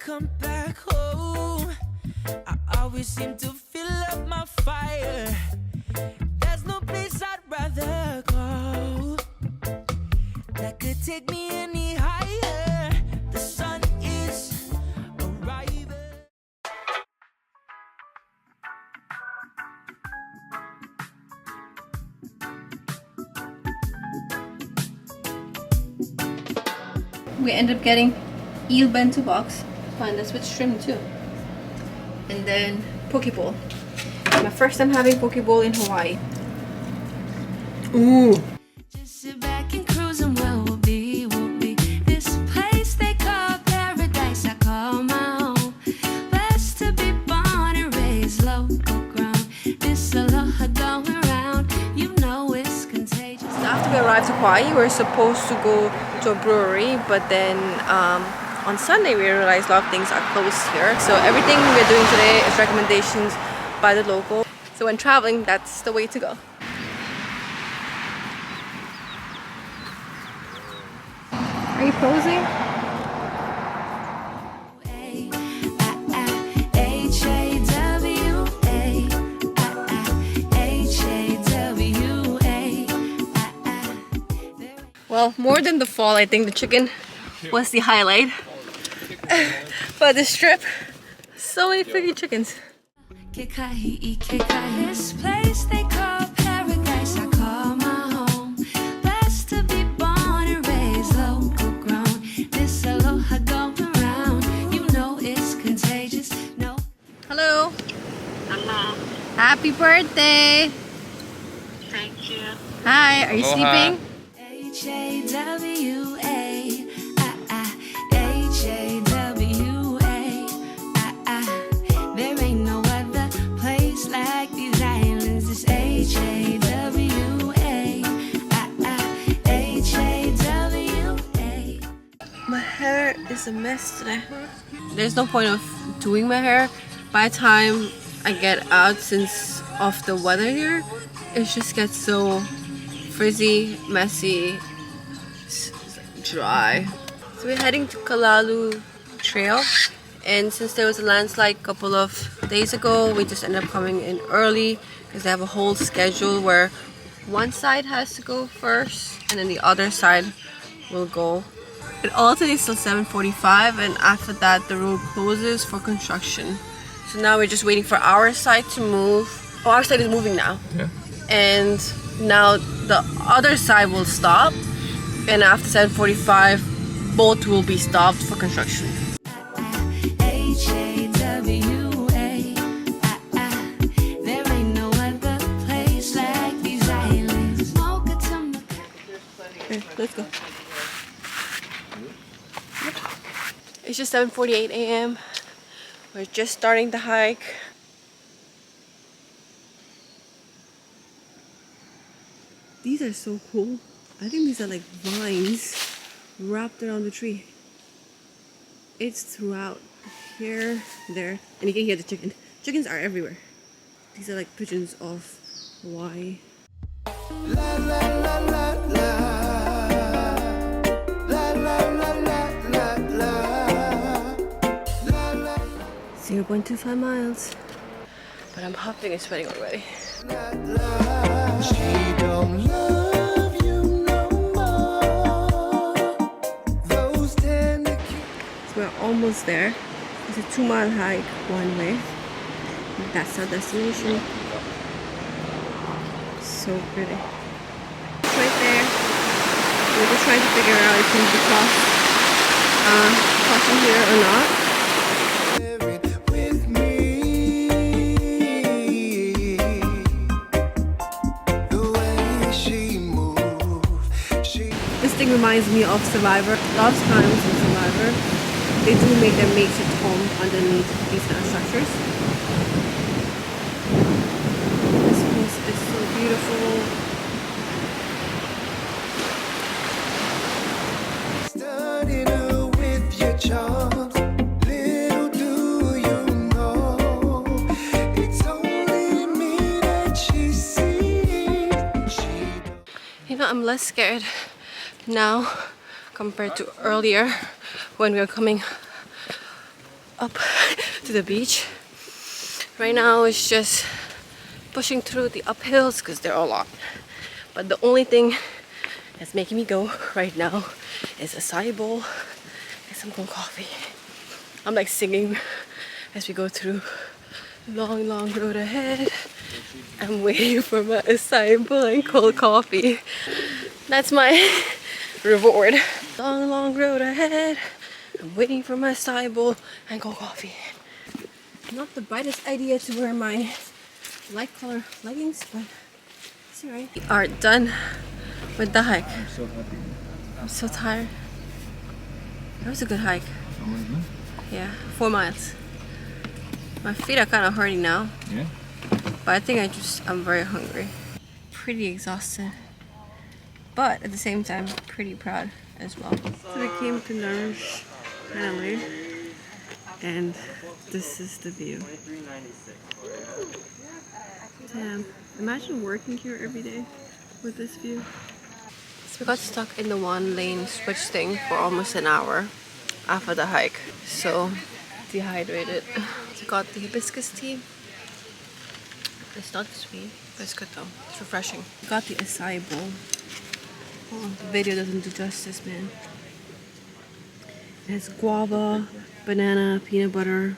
come back home, I always seem to fill up my fire. There's no place I'd rather go that could take me any higher. The sun is arriving. We end up getting eel bento box. Fine, that's with shrimp too. And then poke bowl. My first time having poke bowl in Hawaii. Ooh. Just sit back and cruise and we'll be this place they call paradise. I call my home. Blessed to be born and raised local ground. This aloha going around, you know it's contagious. After we arrived to Kauai, we were supposed to go to a brewery, but then on Sunday we realized a lot of things are closed here. So everything we're doing today is recommendations by the local. So when traveling, that's the way to go. Are you posing? Well, more than the fall, I think the chicken was the highlight. But this trip, so many freaking chickens. Kekaha, this place they call paradise. I call my home. Blessed to be born and raised local grown. This aloha going around, you know it's contagious. No. Hello. Hello. Happy birthday. Thank you. Hi, are you sleeping? Hawaii, Hawaii. There ain't no other place like these islands. It's Hawaii, Hawaii. My hair is a mess today. There's no point of doing my hair. By the time I get out, since of the weather here, it just gets so frizzy, messy, dry. So we're heading to Kalalau Trail, and since there was a landslide a couple of days ago, we just ended up coming in early because they have a whole schedule where one side has to go first and then the other side will go. It alternates till 7:45, and after that the road closes for construction. So now we're just waiting for our side to move. Oh, our side is moving now. Yeah. And now the other side will stop, and after 7:45 both will be stopped for construction. Okay, let's go. It's just 7:48 a.m. We're just starting the hike. These are so cool. I think these are like vines wrapped around the tree. It's throughout. Here, there, and you can hear the chicken. Chickens are everywhere. These are like pigeons of Hawaii. La, la, la, la, la. La, la, la, la, la, la. La, la. 0.25 miles. But I'm huffing and sweating already. La, la. She don't love you no more. Those tender kids. So we're almost there. It's a 2-mile hike one way. That's our destination. So pretty. It's right there. We're just trying to figure out if we need to crossing here or not. This thing reminds me of Survivor. Lots of times in Survivor, they do make their makeshift home underneath these kind of structures. This place is so beautiful. Little do you know, it's only me that she sees. You know, I'm less scared now compared to earlier when we were coming up to the beach. Right now it's just pushing through the uphills because they're a lot. But the only thing that's making me go right now is a acai bowl and some cold coffee. I'm like singing as we go through. Long, long road ahead. I'm waiting for my acai bowl and cold coffee. That's my reward. Long, long road ahead. I'm waiting for my acai bowl and cold coffee. Not the brightest idea to wear my light color leggings, but it's alright. We are done with the hike. I'm so happy. I'm so tired. That was a good hike. Yeah, 4 miles. My feet are kind of hurting now. Yeah? But I think I'm very hungry. Pretty exhausted. But at the same time, pretty proud as well. So we came to Nourish Hanalei. And this is the view. Damn. Imagine working here every day with this view. So we got stuck in the 1-lane switch thing for almost an hour after the hike. So dehydrated. So got the hibiscus tea. It's not sweet, but it's good though. It's refreshing. Got the acai bowl. Oh, the video doesn't do justice, man. It has guava, banana, peanut butter,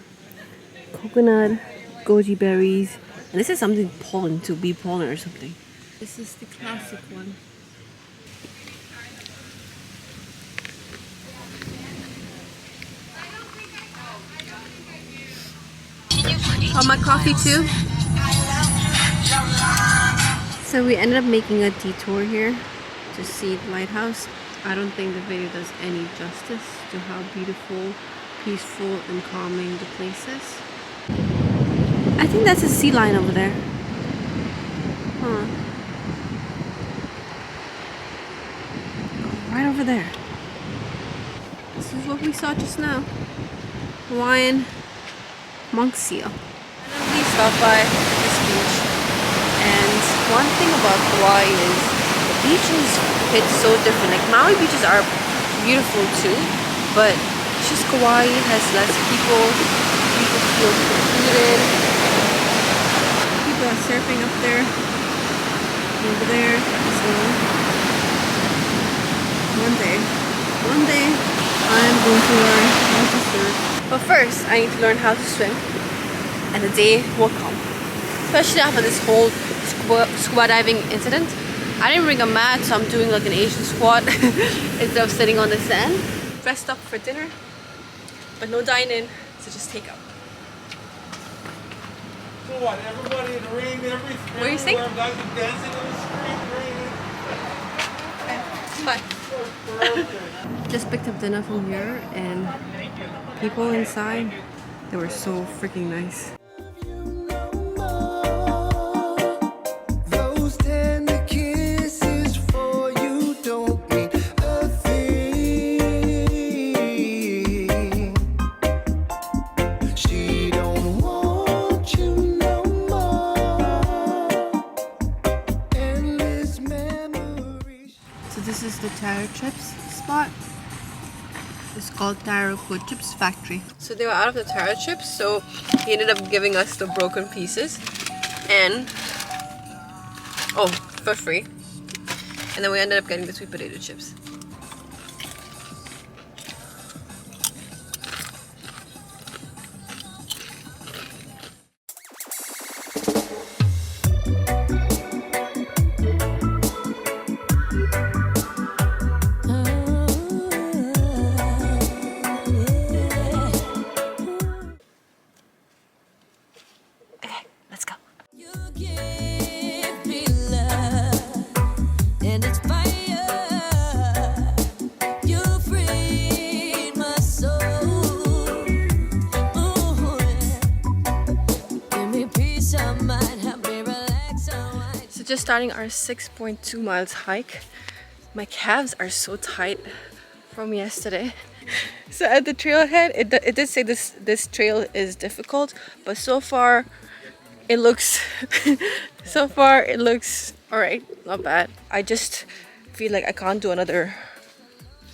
coconut, goji berries, and this is something pollen, to bee pollen or something. This is the classic one. On my coffee too. So we ended up making a detour here to see the lighthouse. I don't think the video does any justice to how beautiful, peaceful, and calming the place is. I think that's a sea lion over there. Huh. Right over there. This is what we saw just now. Hawaiian monk seal. And we stopped by this beach. And one thing about Kauai is the beaches hit so different. Like Maui beaches are beautiful too, but it's just Kauai has less people. People feel secluded. People are surfing up there, over there. So one day, I'm going to learn how to surf. But first, I need to learn how to swim, and the day will come. Especially after this whole scuba diving incident. I didn't bring a mat, so I'm doing like an Asian squat instead of sitting on the sand. Dressed up for dinner, but no dine-in, so just take out. So what, everybody in the ring, everywhere, What do you think? guys are dancing on the street, Bye. Just picked up dinner from here, and people inside, they were so freaking nice. This is the Taro Chips spot. It's called Taro Ko Chips Factory. So they were out of the taro chips, so he ended up giving us the broken pieces and for free. And then we ended up getting the sweet potato chips. Just starting our 6.2 miles hike. My calves are so tight from yesterday. So at the trailhead, it did say this trail is difficult, but so far it looks alright, not bad. I just feel like I can't do another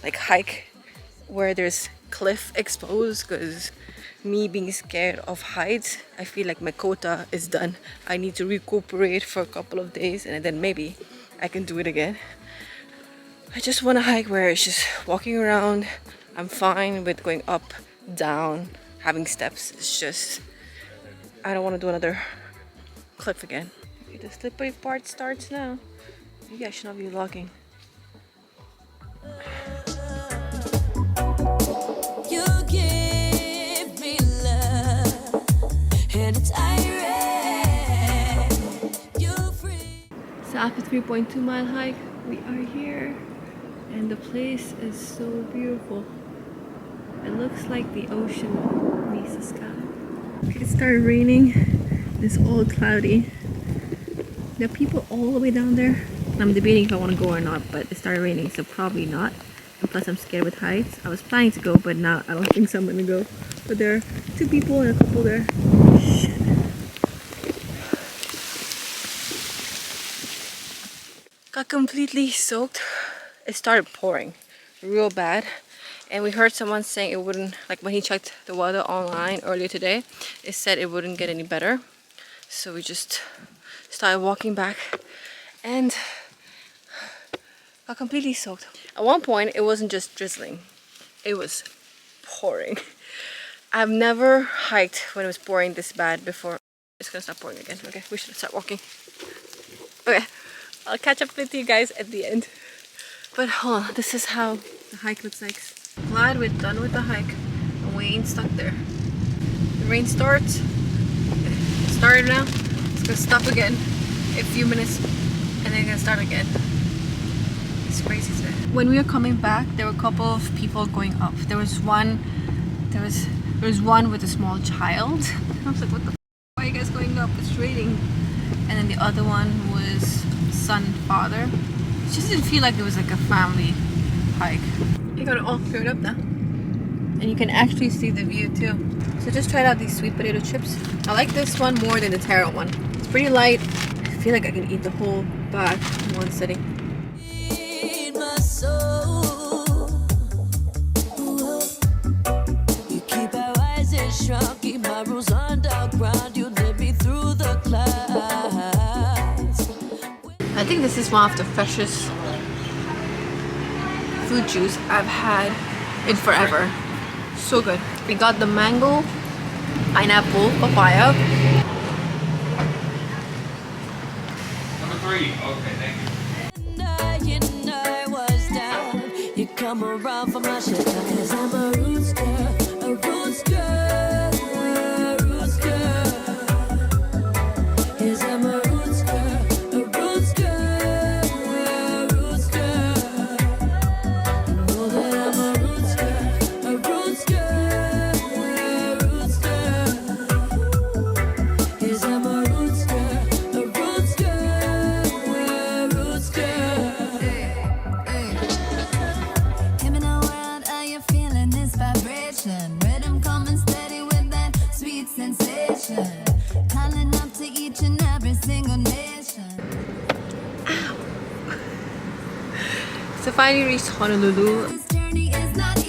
like hike where there's cliff exposed, because me being scared of heights. I feel like my quota is done. I need to recuperate for a couple of days and then maybe I can do it again. I just want to hike where it's just walking around. I'm fine with going up, down, having steps. It's just, I don't want to do another cliff again. Okay, the slippery part starts now. Maybe I should not be vlogging. You give me love, and it's irate. You free. So after 3.2 mile hike, we are here. And the place is so beautiful. It looks like the ocean meets the sky. Okay, it started raining. It's all cloudy. There are people all the way down there. I'm debating if I want to go or not, but it started raining, so probably not. And plus I'm scared with heights. I was planning to go, but now I don't think so I'm gonna go. But there are 2 people and a couple there. Shit. Got completely soaked. It started pouring real bad, and we heard someone saying it wouldn't, like when he checked the weather online earlier today, it said it wouldn't get any better. So we just started walking back and got completely soaked. At one point it wasn't just drizzling, it was pouring. I've never hiked when it was pouring this bad before. It's gonna stop pouring again. Okay, we should start walking. Okay, I'll catch up with you guys at the end. But hold on, this is how the hike looks like. Glad we're done with the hike and we ain't stuck there. The rain starts. It started now. It's gonna stop again in a few minutes and then it's gonna start again. It's crazy today. When we were coming back, there were a couple of people going up. There was one with a small child. I was like, what the f, why are you guys going up? It's raining. And then the other one was son and father. It just didn't feel like it was like a family hike. You got it all cleared up now. And you can actually see the view too. So just tried out these sweet potato chips. I like this one more than the taro one. It's pretty light. I feel like I can eat the whole bag in one sitting. In my soul. You keep our eyes and shrunk, keep my rules underground. You led me through the clouds. I think this is one of the freshest fruit juice I've had in forever. So good. We got the mango, pineapple, papaya. Number 3. Okay, thank you. And I was down. You come around for my shit. 'Cause I'm a roots girl, a roots girl, a roots girl. 'Cause I'm a roots girl, a roots girl, a roots girl. I know that I'm a roots girl, a roots girl, a roots girl. 'Cause I'm a roots girl, a roots girl, a roots girl. Kim in the world, are you feeling this vibration? Rhythm coming steady with that sweet sensation. Calling up to each and every single nation. So finally reached Honolulu. This journey is not